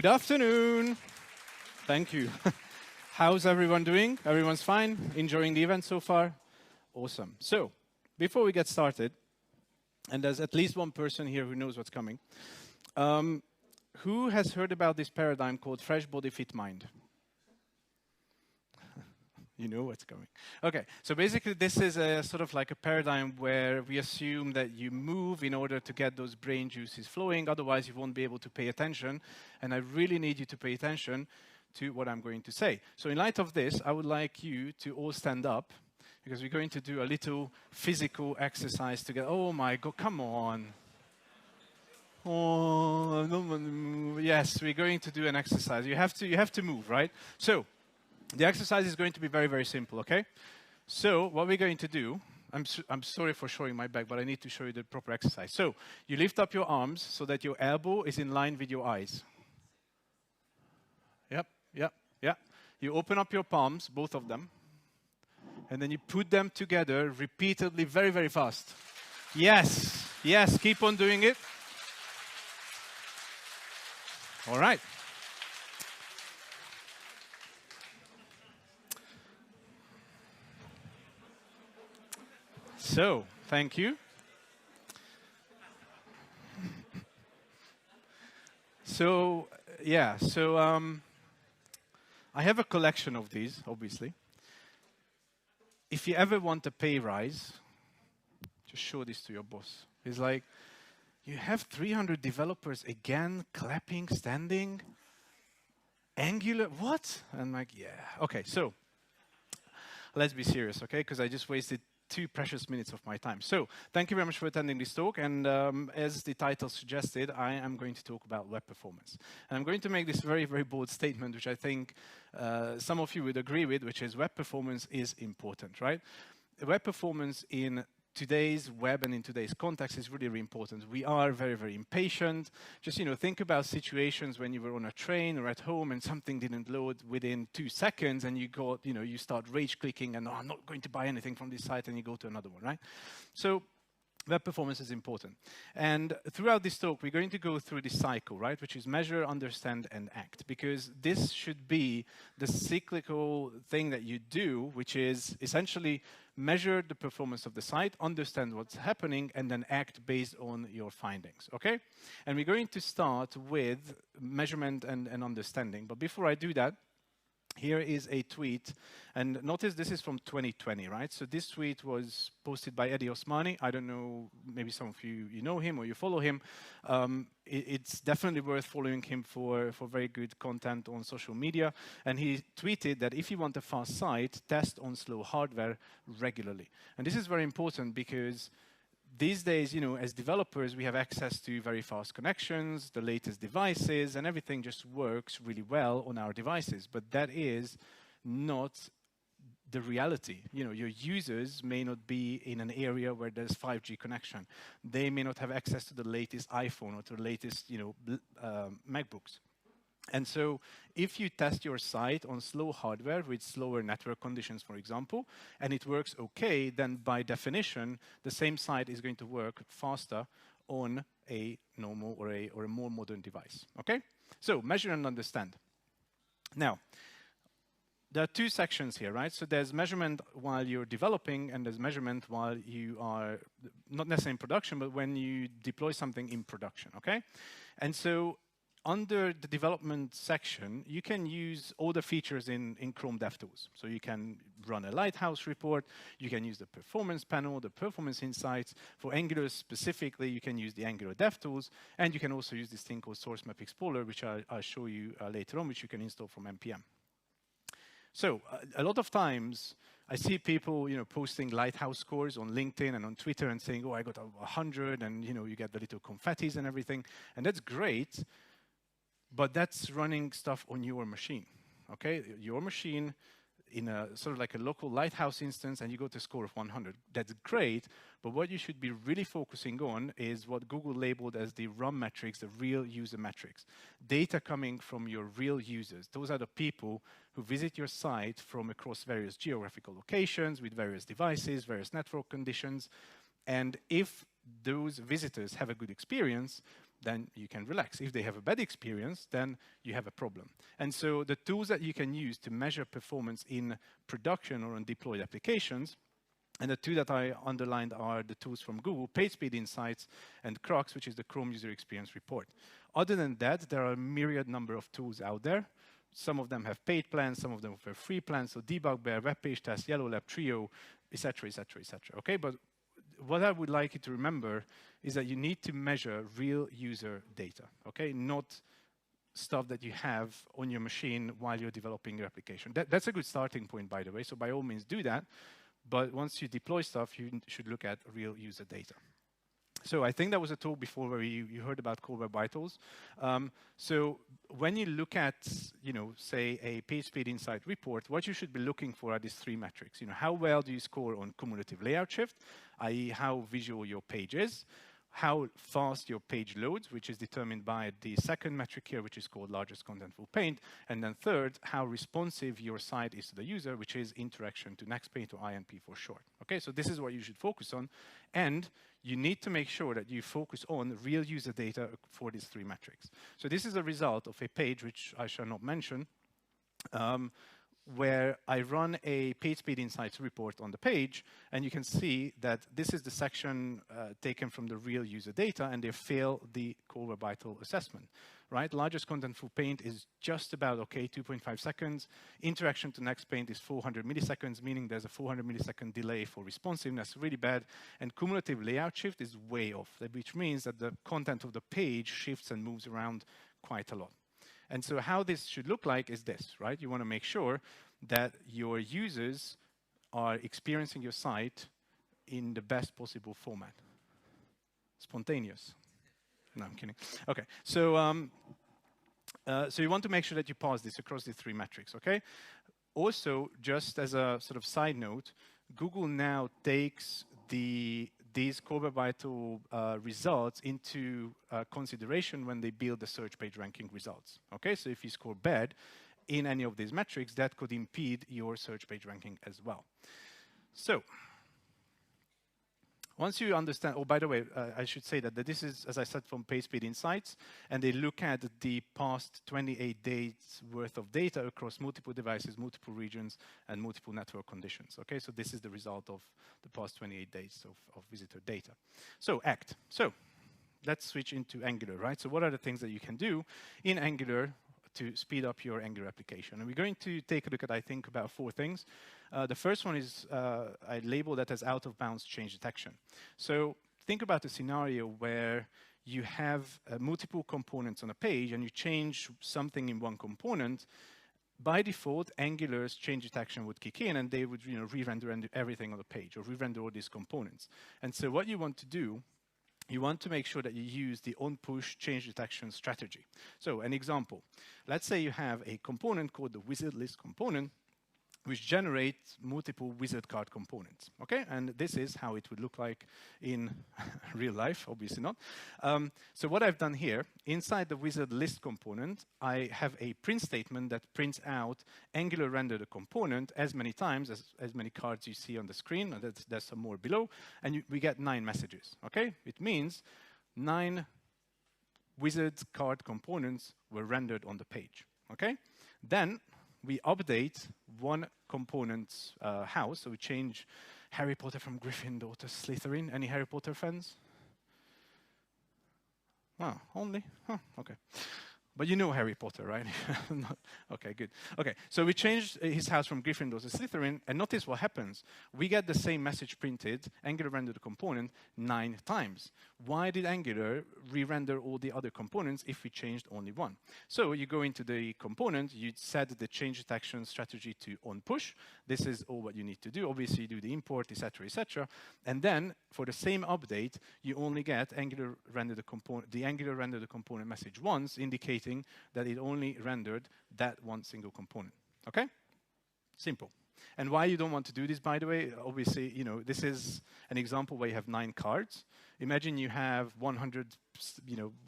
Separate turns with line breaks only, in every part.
Good afternoon. Thank you. How's everyone doing? Everyone's fine? Enjoying the event so far? Awesome. So, before we get started, and there's at least one person here who knows what's coming, who has heard about this paradigm called fresh body, fit mind? You know what's coming. Okay, so basically this is a sort of like a paradigm where we assume that you move in order to get those brain juices flowing, otherwise you won't be able to pay attention. And I really need you to pay attention to what I'm going to say. So in light of this, I would like you to all stand up, because we're going to do a little physical exercise together. Oh my God, come on. Oh, yes, we're going to do an exercise. You have to move, right? So, the exercise is going to be very, very simple, okay? So, what we're going to do, I'm sorry for showing my back, but I need to show you the proper exercise. So, you lift up your arms so that your elbow is in line with your eyes. Yep. You open up your palms, both of them, and then you put them together repeatedly, very, very fast. Yes, keep on doing it. All right. So, thank you. So, I have a collection of these, obviously. If you ever want a pay rise, just show this to your boss. He's like, you have 300 developers again, clapping, standing, Angular, what? And I'm like, yeah. Okay, so, let's be serious, okay? Because I just wasted 2 precious minutes of my time. So, thank you very much for attending this talk. And as the title suggested, I am going to talk about web performance. And I'm going to make this very, very bold statement, which I think some of you would agree with, which is web performance is important, right? Web performance in today's web and in today's context is really, really important. We are very, very impatient. Just, think about situations when you were on a train or at home and something didn't load within 2 seconds and you start rage clicking and, I'm not going to buy anything from this site, and you go to another one, right? So web performance is important. And throughout this talk, we're going to go through this cycle, right? Which is measure, understand, and act. Because this should be the cyclical thing that you do, which is essentially measure the performance of the site, understand what's happening, and then act based on your findings, okay? And we're going to start with measurement and understanding. But before I do that, here is a tweet, and notice this is from 2020, right? So this tweet was posted by Eddie Osmani. I don't know, maybe some of you know him or you follow him. It's definitely worth following him for very good content on social media. And he tweeted that if you want a fast site, test on slow hardware regularly. And this is very important because these days, as developers, we have access to very fast connections, the latest devices, and everything just works really well on our devices. But that is not the reality. Your users may not be in an area where there's 5G connection. They may not have access to the latest iPhone or to the latest, MacBooks. And so if you test your site on slow hardware with slower network conditions, for example, and it works okay, then by definition, the same site is going to work faster on a normal or a more modern device, okay? So measure and understand. Now, there are 2 sections here, right? So there's measurement while you're developing, and there's measurement while you are, not necessarily in production, but when you deploy something in production, okay? And so under the development section, you can use all the features in Chrome DevTools. So you can run a Lighthouse report, you can use the performance panel, the performance insights. For Angular specifically, you can use the Angular DevTools, and you can also use this thing called Source Map Explorer, which I'll show you later on, which you can install from NPM. So a lot of times, I see people, posting Lighthouse scores on LinkedIn and on Twitter and saying, oh, I got 100, and, you get the little confettis and everything. And that's great. But that's running stuff on your machine, okay? Your machine in a sort of like a local Lighthouse instance, and you got a score of 100. That's great, but what you should be really focusing on is what Google labeled as the RUM metrics, the real user metrics. Data coming from your real users. Those are the people who visit your site from across various geographical locations, with various devices, various network conditions. And if those visitors have a good experience, then you can relax. If they have a bad experience, then you have a problem. And so the tools that you can use to measure performance in production or on deployed applications, and the two that I underlined are the tools from Google, PageSpeed Insights and Crocs, which is the Chrome User Experience Report. Other than that, there are a myriad number of tools out there. Some of them have paid plans, some of them have free plans, so Debug Bear, Web Page Test, Yellow Lab, Trio, etc., etc., etc. Okay, but what I would like you to remember is that you need to measure real user data, okay? Not stuff that you have on your machine while you're developing your application. That's a good starting point, by the way, so by all means do that. But once you deploy stuff, you should look at real user data. So I think that was a talk before where you heard about Core Web Vitals. So when you look at, say a PageSpeed Insight report, what you should be looking for are these three metrics. How well do you score on cumulative layout shift, i.e. how visual your page is, how fast your page loads, which is determined by the second metric here, which is called largest contentful paint, and then third, how responsive your site is to the user, which is interaction to next paint, or INP for short. Okay, so this is what you should focus on, and you need to make sure that you focus on real user data for these three metrics. So this is a result of a page, which I shall not mention, where I run a PageSpeed Insights report on the page, and you can see that this is the section taken from the real user data, and they fail the Core Web Vital assessment, right? Largest contentful paint is just about okay, 2.5 seconds. Interaction to next paint is 400 milliseconds, meaning there's a 400 millisecond delay for responsiveness, really bad. And cumulative layout shift is way off, which means that the content of the page shifts and moves around quite a lot. And so how this should look like is this, right? You want to make sure that your users are experiencing your site in the best possible format. Spontaneous. No, I'm kidding. Okay, so so you want to make sure that you parse this across the three metrics, okay? Also, just as a sort of side note, Google now takes these Core Web Vital results into consideration when they build the search page ranking results. Okay, so if you score bad in any of these metrics, that could impede your search page ranking as well. So once you understand, oh, by the way, I should say that this is, as I said, from PageSpeed Insights, and they look at the past 28 days worth of data across multiple devices, multiple regions, and multiple network conditions. Okay, so this is the result of the past 28 days of visitor data. So ACT. So let's switch into Angular, right? So what are the things that you can do in Angular to speed up your Angular application? And we're going to take a look at, I think, about 4 things. The first one is I label that as out-of-bounds change detection. So think about a scenario where you have multiple components on a page and you change something in one component. By default, Angular's change detection would kick in and they would re-render everything on the page or re-render all these components. And so what you want to do, you want to make sure that you use the on-push change detection strategy. So an example, let's say you have a component called the wizard list component, which generates multiple wizard card components, okay? And this is how it would look like in real life, obviously not. So what I've done here, inside the wizard list component, I have a print statement that prints out Angular render the component as many times as many cards you see on the screen, and there's some more below, and we get 9 messages, okay? It means 9 wizard card components were rendered on the page, okay? Then we update one component's house, so we change Harry Potter from Gryffindor to Slytherin. Any Harry Potter fans? Oh, only? Huh, okay. But you know Harry Potter, right? Okay, good. Okay, so we changed his house from Gryffindor to Slytherin, and notice what happens. We get the same message printed, Angular rendered the component 9 times. Why did Angular re-render all the other components if we changed only one? So you go into the component, you set the change detection strategy to on push. This is all what you need to do. Obviously, you do the import, etc., etc. And then for the same update, you only get Angular render the component message once, indicating that it only rendered that one single component. Okay? Simple. And why you don't want to do this, by the way, obviously, this is an example where you have 9 cards. Imagine you have 100,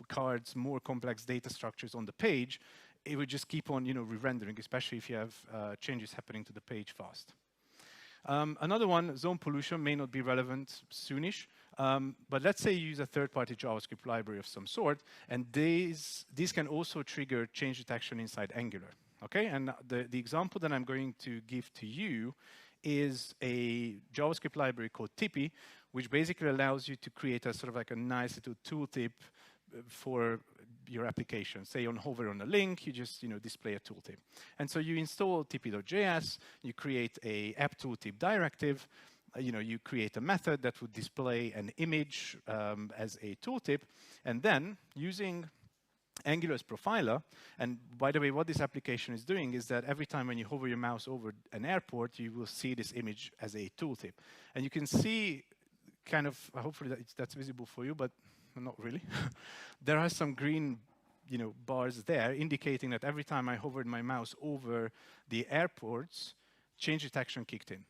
cards, more complex data structures on the page. It would just keep on, re-rendering, especially if you have changes happening to the page fast. Another one, zone pollution, may not be relevant soonish. But let's say you use a third-party JavaScript library of some sort, and these can also trigger change detection inside Angular. Okay, and the example that I'm going to give to you is a JavaScript library called Tippy, which basically allows you to create a sort of like a nice little tooltip for your application. Say on hover on a link, you just display a tooltip. And so you install tippy.js, you create a app tooltip directive, you create a method that would display an image as a tooltip, and then using Angular's profiler, and by the way, what this application is doing is that every time when you hover your mouse over an airport, you will see this image as a tooltip. And you can see kind of, hopefully that's visible for you, but not really. There are some green bars there indicating that every time I hovered my mouse over the airports, change detection kicked in.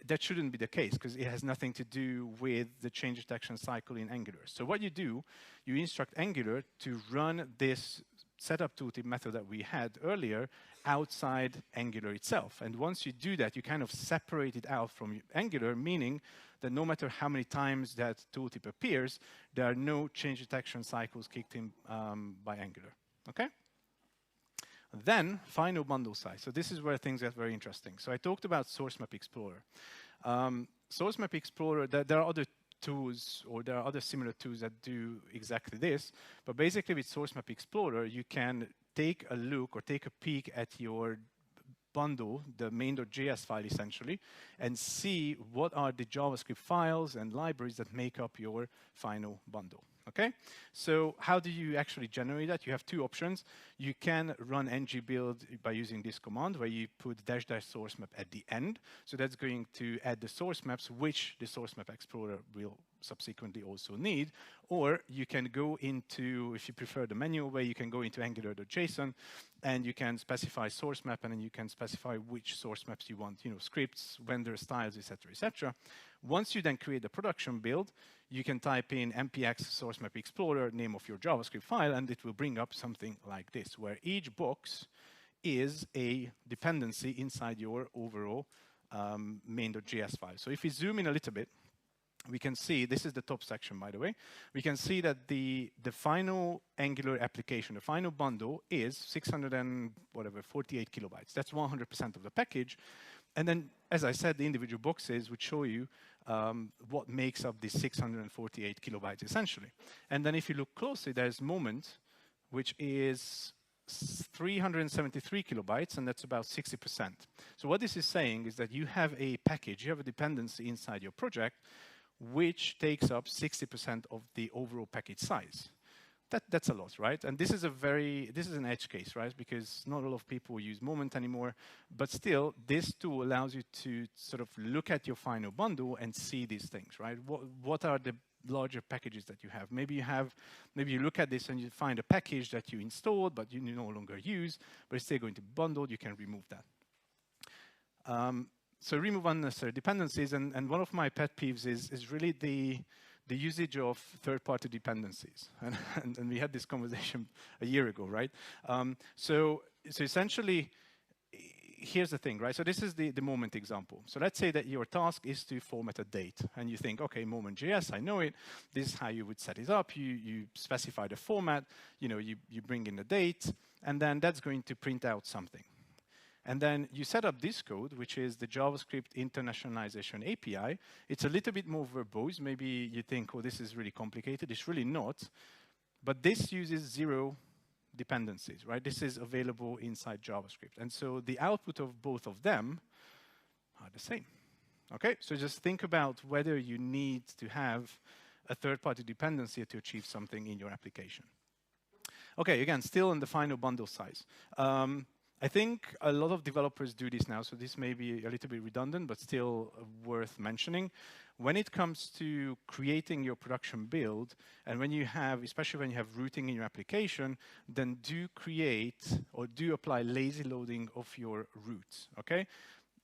That shouldn't be the case because it has nothing to do with the change detection cycle in Angular. So what you do, you instruct Angular to run this setup tooltip method that we had earlier outside Angular itself. And once you do that, you kind of separate it out from Angular, meaning that no matter how many times that tooltip appears, there are no change detection cycles kicked in by Angular. Okay? Then, final bundle size. So this is where things get very interesting. So I talked about Source Map Explorer. Source Map Explorer, there are other tools, or there are other similar tools that do exactly this. But basically, with Source Map Explorer, you can take a look or take a peek at your bundle, the main.js file essentially, and see what are the JavaScript files and libraries that make up your final bundle. Okay, so how do you actually generate that? You have two options. You can run ng-build by using this command where you put -- source map at the end. So that's going to add the source maps, which the Source Map Explorer will subsequently also need. Or you can go into, if you prefer the manual way, you can go into angular.json and you can specify source map, and then you can specify which source maps you want, scripts, vendor styles, etc., etc. Once you then create the production build, you can type in npx source map explorer, name of your JavaScript file, and it will bring up something like this, where each box is a dependency inside your overall main.js file. So if we zoom in a little bit, we can see, this is the top section, by the way, we can see that the final Angular application, the final bundle is 648 kilobytes. That's 100% of the package. And then, as I said, the individual boxes would show you what makes up the 648 kilobytes, essentially. And then if you look closely, there's moment, which is 373 kilobytes, and that's about 60%. So what this is saying is that you have a package, you have a dependency inside your project, which takes up 60% of the overall package size. That's a lot, right? And this is an edge case, right? Because not a lot of people use Moment anymore, but still, this tool allows you to sort of look at your final bundle and see these things, right? What are the larger packages that you have? Maybe you look at this and you find a package that you installed, but you no longer use, but it's still going to be bundled. You can remove that. So remove unnecessary dependencies, and one of my pet peeves is really the usage of third-party dependencies. And we had this conversation a year ago, right? So essentially, here's the thing, right? So this is the moment example. So let's say that your task is to format a date, and you think, okay, moment.js, I know it. This is how you would set it up. You specify the format, you bring in the date, and then that's going to print out something. And then you set up this code, which is the JavaScript internationalization API. It's a little bit more verbose. Maybe you think, oh, this is really complicated. It's really not. But this uses 0 dependencies, right? This is available inside JavaScript. And so the output of both of them are the same. Okay, so just think about whether you need to have a third-party dependency to achieve something in your application. Okay, again, still in the final bundle size. I think a lot of developers do this now, so this may be a little bit redundant, but still worth mentioning. When it comes to creating your production build, and when you have, especially when you have routing in your application, then do create or do apply lazy loading of your routes, okay?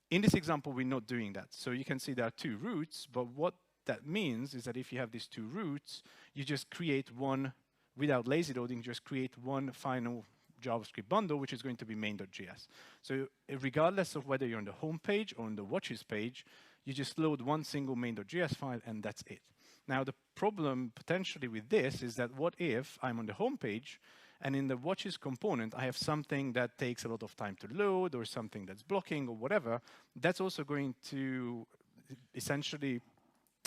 In this example, we're not doing that. So you can see there are 2 routes, but what that means is that if you have these 2 routes, you just create one, without lazy loading, just create one final JavaScript bundle, which is going to be main.js. So regardless of whether you're on the home page or on the watches page, You just load one single main.js file, and that's it. Now, the problem potentially with this is that what if I'm on the home page, and in the watches component, I have something that takes a lot of time to load, or something that's blocking, or whatever. That's also going to essentially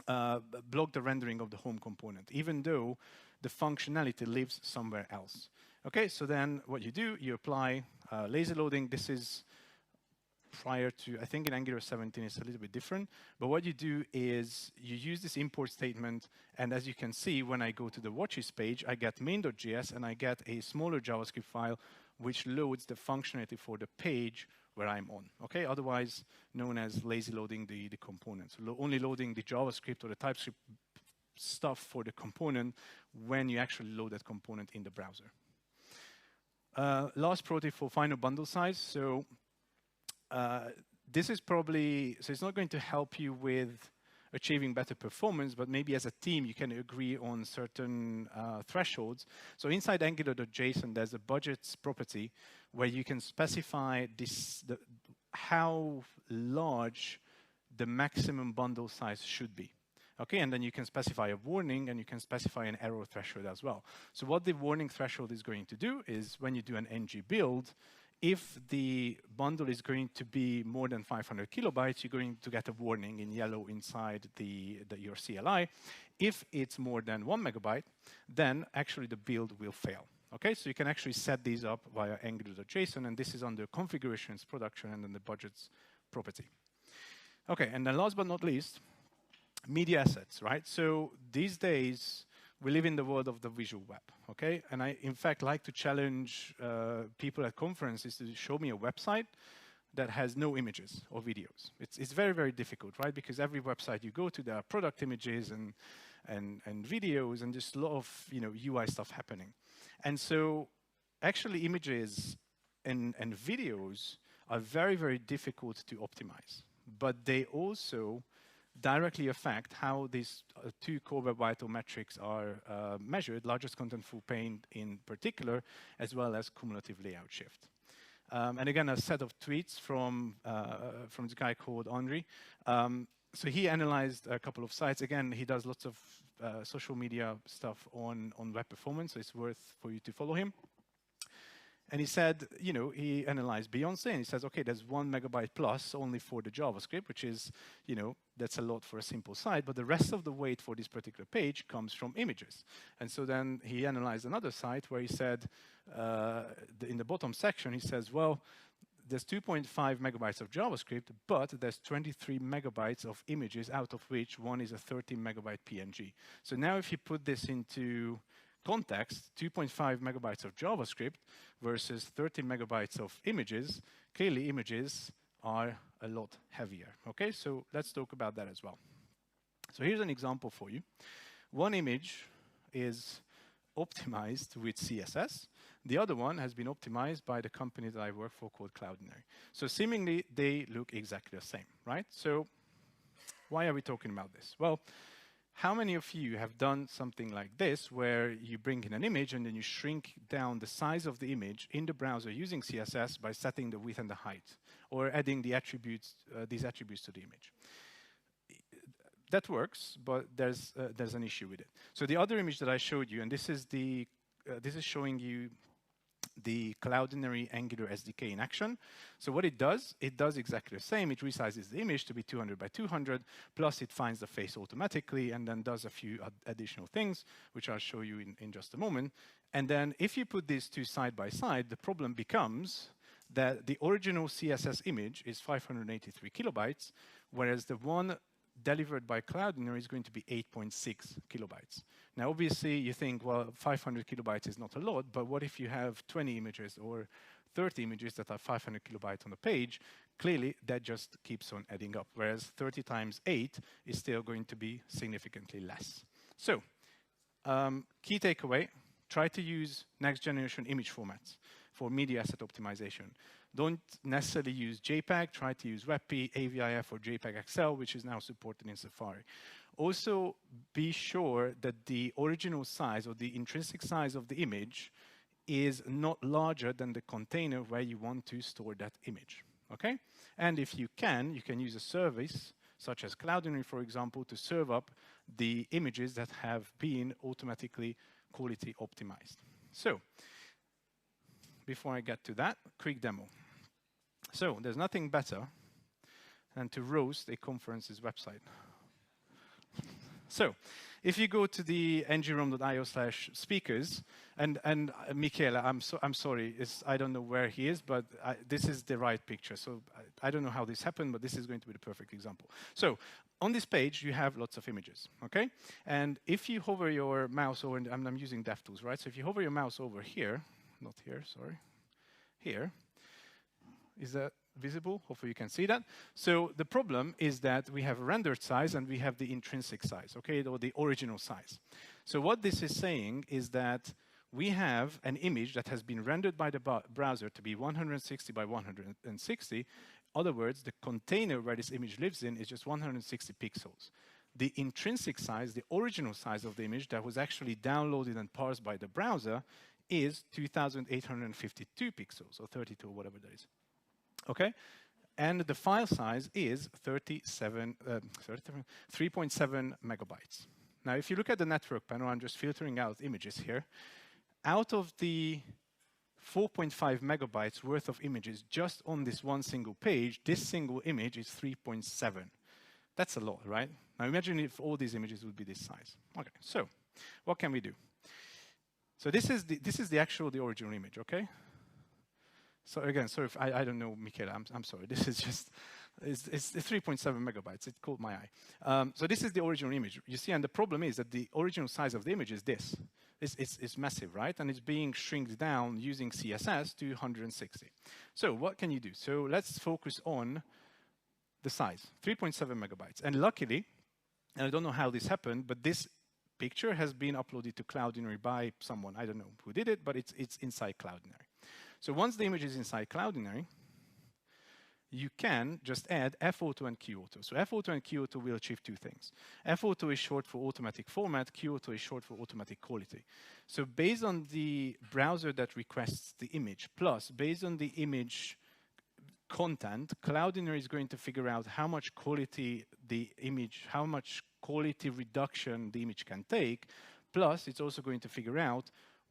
block the rendering of the home component, even though the functionality lives somewhere else. Okay, so then what you do, you apply lazy loading. This is prior to, I think in Angular 17 it's a little bit different, but what you do is you use this import statement, and as you can see, when I go to the watches page, I get main.js, and I get a smaller JavaScript file which loads the functionality for the page where I'm on, okay? Otherwise known as lazy loading the components. Only loading the JavaScript or the TypeScript stuff for the component when you actually load that component in the browser. Last pro tip for final bundle size. So this is probably, so it's not going to help you with achieving better performance, but maybe as a team you can agree on certain thresholds. So inside Angular.json, there's a budgets property where you can specify how large the maximum bundle size should be. Okay, and then you can specify a warning, and you can specify an error threshold as well. So what the warning threshold is going to do is when you do an ng build, if the bundle is going to be more than 500 kilobytes, you're going to get a warning in yellow inside your CLI. If it's more than 1 megabyte, then actually the build will fail. Okay, so you can actually set these up via Angular.json, and this is under configurations, production, and then the budgets property. Okay, and then last but not least, media assets, right? So these days, we live in the world of the visual web, okay? And I, in fact, like to challenge people at conferences to show me a website that has no images or videos. It's very, very difficult, right? Because every website you go to, there are product images and videos and just a lot of UI stuff happening. And so actually images and videos are very, very difficult to optimize. But they also directly affect how these two core Web Vital metrics are measured, largest contentful paint in particular, as well as cumulative layout shift. And again, a set of tweets from this guy called Henri. So he analyzed a couple of sites. Again, he does lots of social media stuff on web performance, so it's worth for you to follow him. And he said, he analyzed Beyonce, and he says, okay, there's 1 megabyte plus only for the JavaScript, which is, that's a lot for a simple site, but the rest of the weight for this particular page comes from images. And so then he analyzed another site where he said, in the bottom section, he says, well, there's 2.5 megabytes of JavaScript, but there's 23 megabytes of images, out of which one is a 13 megabyte PNG. So now if you put this into context, 2.5 megabytes of JavaScript versus 13 megabytes of images, clearly images are a lot heavier. Okay, so let's talk about that as well. So here's an example for you. One image is optimized with CSS. The other one has been optimized by the company that I work for called Cloudinary. So seemingly they look exactly the same, right? So why are we talking about this? Well, how many of you have done something like this, where you bring in an image and then you shrink down the size of the image in the browser using CSS by setting the width and the height, or adding the attributes, these attributes to the image? That works, but there's an issue with it. So the other image that I showed you, and this is showing you the Cloudinary Angular SDK in action. So what it does exactly the same. It resizes the image to be 200 by 200, plus it finds the face automatically, and then does a few additional things, which I'll show you in just a moment. And then if you put these two side by side, the problem becomes that the original CSS image is 583 kilobytes, whereas the one delivered by Cloudinary is going to be 8.6 kilobytes. Now, obviously, you think, well, 500 kilobytes is not a lot, but what if you have 20 images or 30 images that are 500 kilobytes on the page? Clearly, that just keeps on adding up, whereas 30 times 8 is still going to be significantly less. So, key takeaway, try to use next-generation image formats for media asset optimization. Don't necessarily use JPEG, try to use WebP, AVIF, or JPEG XL, which is now supported in Safari. Also, be sure that the original size or the intrinsic size of the image is not larger than the container where you want to store that image, okay? And if you can use a service such as Cloudinary, for example, to serve up the images that have been automatically quality optimized. So, before I get to that, quick demo. So, there's nothing better than to roast a conference's website. So, if you go to the ngrom.io/speakers, and Michele, I'm sorry, I don't know where he is, but this is the right picture. So I don't know how this happened, but this is going to be the perfect example. So on this page, you have lots of images, okay? And if you hover your mouse over, and I'm using DevTools, right? So if you hover your mouse over here, not here, sorry, here, is that visible? Hopefully you can see that. So the problem is that we have a rendered size and we have the intrinsic size, okay, or the original size. So what this is saying is that we have an image that has been rendered by the browser to be 160 by 160. In other words, the container where this image lives in is just 160 pixels. The intrinsic size, the original size of the image that was actually downloaded and parsed by the browser is 2,852 pixels, or 32, or whatever that is. Okay, and the file size is 3.7 megabytes. Now, if you look at the network panel, I'm just filtering out images here. Out of the 4.5 megabytes worth of images just on this one single page, this single image is 3.7. That's a lot, right? Now, imagine if all these images would be this size. Okay, so what can we do? So this is the original image, okay? So again, sorry if I don't know, Michele, I'm sorry. This is just, it's 3.7 megabytes. It caught my eye. So this is the original image. You see, and the problem is that the original size of the image is this. It's massive, right? And it's being shrinked down using CSS to 160. So what can you do? So let's focus on the size, 3.7 megabytes. And luckily, and I don't know how this happened, but this picture has been uploaded to Cloudinary by someone. I don't know who did it, but it's inside Cloudinary. So once the image is inside Cloudinary, you can just add F-Auto and Q-Auto. So F-Auto and Q-Auto will achieve two things. F-Auto is short for automatic format, Q-Auto is short for automatic quality. So based on the browser that requests the image, plus based on the image content, Cloudinary is going to figure out how much quality the image, how much quality reduction the image can take, plus it's also going to figure out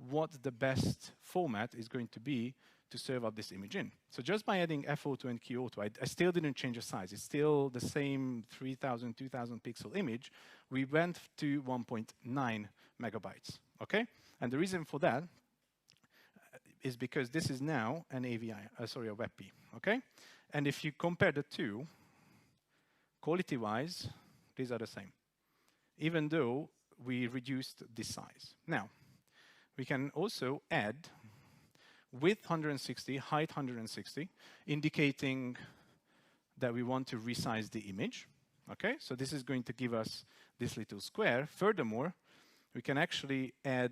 what the best format is going to be to serve up this image in. So just by adding F-Auto and Q-Auto, I still didn't change the size. It's still the same 3,000, 2,000 pixel image. We went to 1.9 megabytes, okay? And the reason for that is because this is now an a WebP, okay? And if you compare the two, quality-wise, these are the same, even though we reduced this size. Now, we can also add width 160, height 160, indicating that we want to resize the image. Okay, so this is going to give us this little square. Furthermore, we can actually add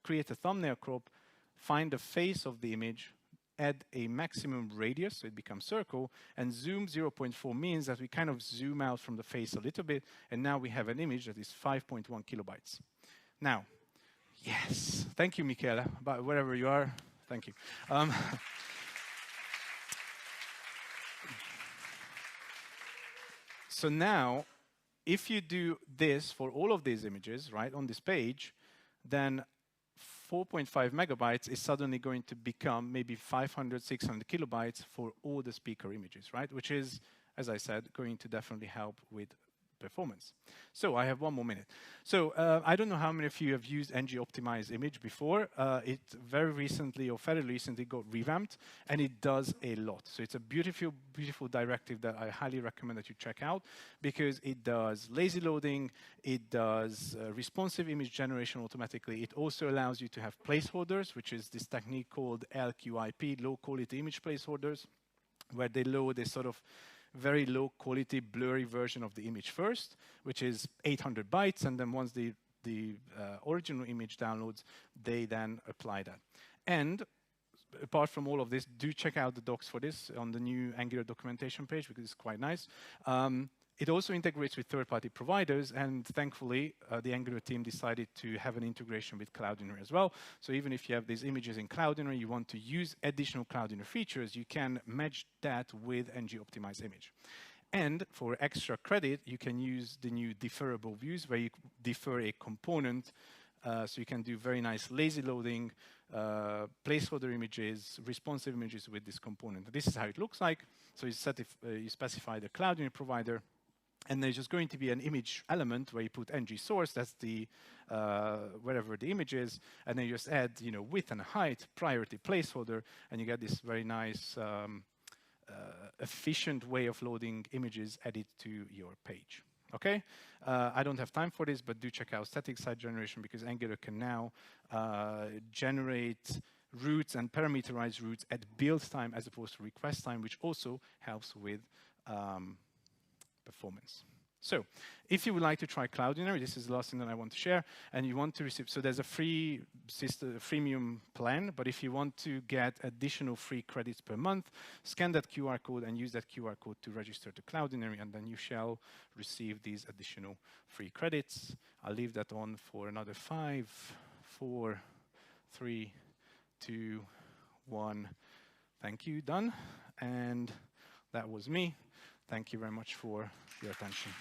create a thumbnail crop, find the face of the image, add a maximum radius, so it becomes circle, and zoom 0.4 means that we kind of zoom out from the face a little bit, and now we have an image that is 5.1 kilobytes. Now, yes, thank you, Michele, but wherever you are, thank you. So now, if you do this for all of these images, right, on this page, then 4.5 megabytes is suddenly going to become maybe 500, 600 kilobytes for all the speaker images, right? Which is, as I said, going to definitely help with performance. So I have one more minute. So I don't know how many of you have used ng-optimized image before. It very recently or fairly recently got revamped, and it does a lot. So it's a beautiful, beautiful directive that I highly recommend that you check out, because it does lazy loading, it does responsive image generation automatically. It also allows you to have placeholders, which is this technique called LQIP, low quality image placeholders, where they load a sort of very low quality blurry version of the image first, which is 800 bytes, and then once the original image downloads, they then apply that. And apart from all of this, do check out the docs for this on the new Angular documentation page, because it's quite nice. It also integrates with third-party providers, and thankfully, the Angular team decided to have an integration with Cloudinary as well. So even if you have these images in Cloudinary, you want to use additional Cloudinary features, you can match that with ng-optimized image. And for extra credit, you can use the new deferrable views where you defer a component. So you can do very nice lazy loading, placeholder images, responsive images with this component. This is how it looks like. So you specify the cloud unit provider, and there's just going to be an image element where you put ng source, that's the wherever the image is, and then you just add width and height, priority placeholder, and you get this very nice efficient way of loading images added to your page. Okay, I don't have time for this, but do check out static site generation because Angular can now generate routes and parameterize routes at build time as opposed to request time, which also helps with performance. So if you would like to try Cloudinary, this is the last thing that I want to share, and you want to receive, so there's a free system, freemium plan, but if you want to get additional free credits per month, scan that QR code and use that QR code to register to Cloudinary, and then you shall receive these additional free credits. I'll leave that on for another 5, 4, 3, 2, 1. Thank you, done. And that was me. Thank you very much for your attention.